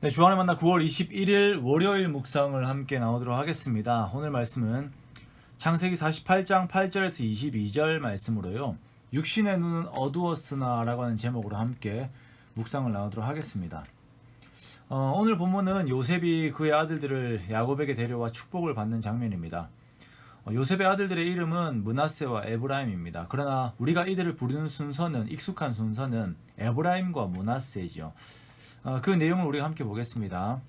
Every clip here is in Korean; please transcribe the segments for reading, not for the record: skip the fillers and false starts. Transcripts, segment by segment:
네, 주안의 만나 9월 21일 월요일 묵상을 함께 나오도록 하겠습니다. 오늘 말씀은 창세기 48장 8절에서 22절 말씀으로요. 육신의 눈은 어두웠으나 라고 하는 제목으로 함께 묵상을 나오도록 하겠습니다. 오늘 본문은 요셉이 그의 아들들을 야곱에게 데려와 축복을 받는 장면입니다. 요셉의 아들들의 이름은 므낫세와 에브라임입니다. 그러나 우리가 이들을 부르는 순서는, 익숙한 순서는 에브라임과 므낫세죠. 그 내용을 우리가 함께 보겠습니다.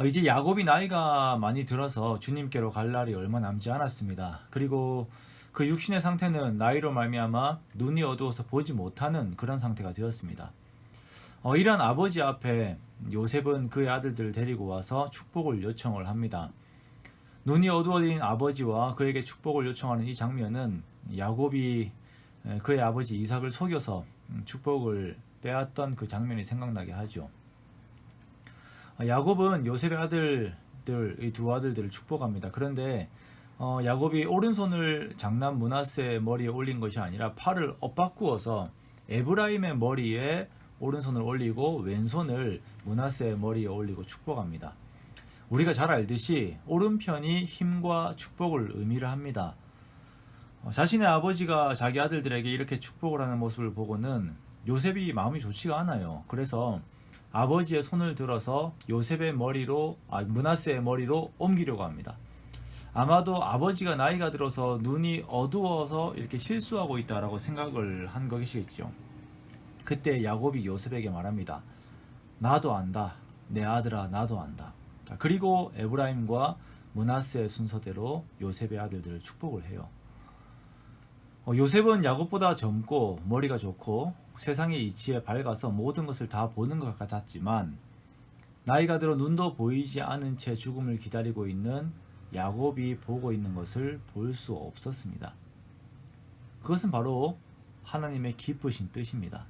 이제 야곱이 나이가 많이 들어서 주님께로 갈 날이 얼마 남지 않았습니다. 그리고 그 육신의 상태는 나이로 말미암아 눈이 어두워서 보지 못하는 그런 상태가 되었습니다. 이러한 아버지 앞에 요셉은 그의 아들들을 데리고 와서 축복을 요청을 합니다. 눈이 어두워진 아버지와 그에게 축복을 요청하는 이 장면은 야곱이 그의 아버지 이삭을 속여서 축복을 빼앗던 그 장면이 생각나게 하죠. 야곱은 요셉의 아들들, 이 두 아들들을 축복합니다. 그런데 야곱이 오른손을 장남 므낫세의 머리에 올린 것이 아니라 팔을 엇바꾸어서 에브라임의 머리에 오른손을 올리고 왼손을 므낫세의 머리에 올리고 축복합니다. 우리가 잘 알듯이 오른편이 힘과 축복을 의미를 합니다. 자신의 아버지가 자기 아들들에게 이렇게 축복을 하는 모습을 보고는 요셉이 마음이 좋지가 않아요. 그래서 아버지의 손을 들어서 요셉의 머리로, 므낫세의 머리로 옮기려고 합니다. 아마도 아버지가 나이가 들어서 눈이 어두워서 이렇게 실수하고 있다라고 생각을 한 것이겠죠. 그때 야곱이 요셉에게 말합니다. 나도 안다. 내 아들아, 나도 안다. 그리고 에브라임과 므낫세의 순서대로 요셉의 아들들을 축복을 해요. 요셉은 야곱보다 젊고 머리가 좋고 세상의 이치에 밝아서 모든 것을 다 보는 것 같았지만 나이가 들어 눈도 보이지 않은 채 죽음을 기다리고 있는 야곱이 보고 있는 것을 볼 수 없었습니다. 그것은 바로 하나님의 기쁘신 뜻입니다.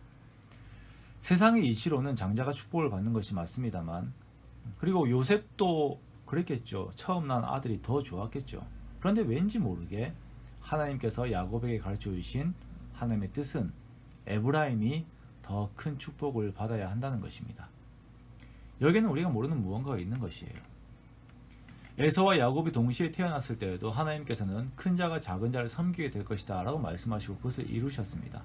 세상의 이치로는 장자가 축복을 받는 것이 맞습니다만, 그리고 요셉도 그랬겠죠. 처음 난 아들이 더 좋았겠죠. 그런데 왠지 모르게 하나님께서 야곱에게 가르쳐 주신 하나님의 뜻은 에브라임이 더 큰 축복을 받아야 한다는 것입니다. 여기에는 우리가 모르는 무언가가 있는 것이에요. 에서와 야곱이 동시에 태어났을 때에도 하나님께서는 큰 자가 작은 자를 섬기게 될 것이다 라고 말씀하시고 그것을 이루셨습니다.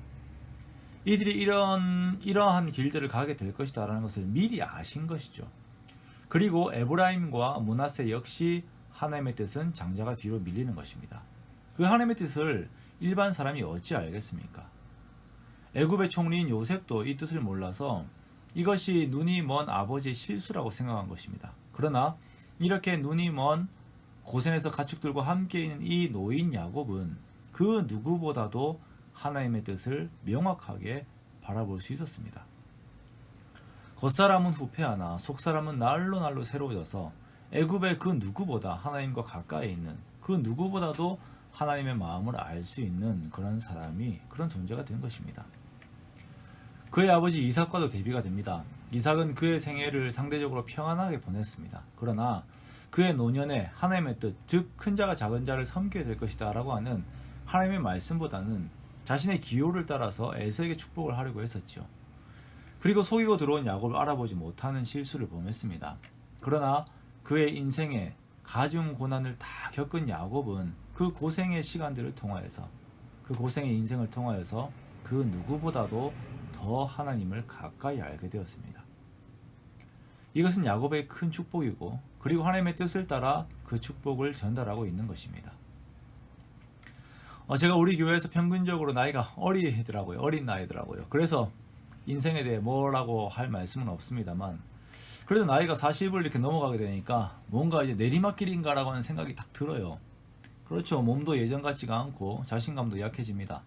이들이 이러한 길들을 가게 될 것이다 라는 것을 미리 아신 것이죠. 그리고 에브라임과 므낫세 역시 하나님의 뜻은 장자가 뒤로 밀리는 것입니다. 그 하나님의 뜻을 일반 사람이 어찌 알겠습니까? 애굽의 총리인 요셉도 이 뜻을 몰라서 이것이 눈이 먼 아버지의 실수라고 생각한 것입니다. 그러나 이렇게 눈이 먼 고생해서 가축들과 함께 있는 이 노인 야곱은 그 누구보다도 하나님의 뜻을 명확하게 바라볼 수 있었습니다. 겉사람은 후패하나 속사람은 날로 날로 새로워져서 애굽의 그 누구보다 하나님과 가까이 있는 그 누구보다도 하나님의 마음을 알 수 있는 그런 사람이, 그런 존재가 된 것입니다. 그의 아버지 이삭과도 대비가 됩니다. 이삭은 그의 생애를 상대적으로 평안하게 보냈습니다. 그러나 그의 노년에 하나님의 뜻, 즉 큰 자가 작은 자를 섬기게 될 것이다 라고 하는 하나님의 말씀보다는 자신의 기호를 따라서 에서에게 축복을 하려고 했었죠. 그리고 속이고 들어온 야곱을 알아보지 못하는 실수를 범했습니다. 그러나 그의 인생에 가중 고난을 다 겪은 야곱은 그 고생의 시간들을 통하여서, 그 고생의 인생을 통하여서 그 누구보다도 더 하나님을 가까이 알게 되었습니다. 이것은 야곱의 큰 축복이고, 그리고 하나님의 뜻을 따라 그 축복을 전달하고 있는 것입니다. 제가 우리 교회에서 평균적으로 나이가 어린 나이더라고요. 그래서 인생에 대해 뭐라고 할 말씀은 없습니다만, 그래도 나이가 40을 이렇게 넘어가게 되니까 뭔가 이제 내리막길인가라고 하는 생각이 딱 들어요. 그렇죠. 몸도 예전 같지가 않고 자신감도 약해집니다.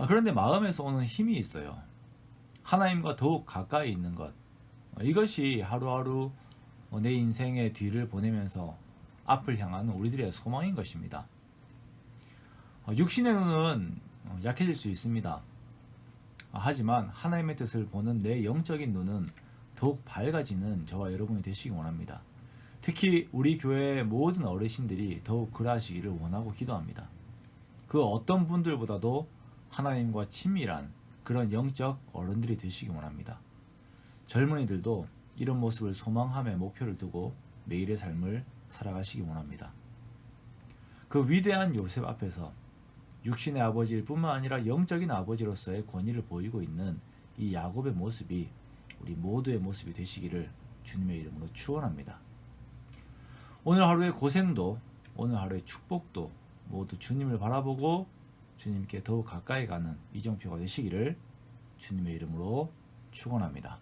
그런데 마음에서 오는 힘이 있어요. 하나님과 더욱 가까이 있는 것. 이것이 하루하루 내 인생의 뒤를 보내면서 앞을 향하는 우리들의 소망인 것입니다. 육신의 눈은 약해질 수 있습니다. 하지만 하나님의 뜻을 보는 내 영적인 눈은 더욱 밝아지는 저와 여러분이 되시기 원합니다. 특히 우리 교회의 모든 어르신들이 더욱 그러하시기를 원하고 기도합니다. 그 어떤 분들보다도 하나님과 친밀한 그런 영적 어른들이 되시기 원합니다. 젊은이들도 이런 모습을 소망하며 목표를 두고 매일의 삶을 살아가시기 원합니다. 그 위대한 요셉 앞에서 육신의 아버지일 뿐만 아니라 영적인 아버지로서의 권위를 보이고 있는 이 야곱의 모습이 우리 모두의 모습이 되시기를 주님의 이름으로 축원합니다. 오늘 하루의 고생도 오늘 하루의 축복도 모두 주님을 바라보고 주님께 더욱 가까이 가는 이정표가 되시기를 주님의 이름으로 축원합니다.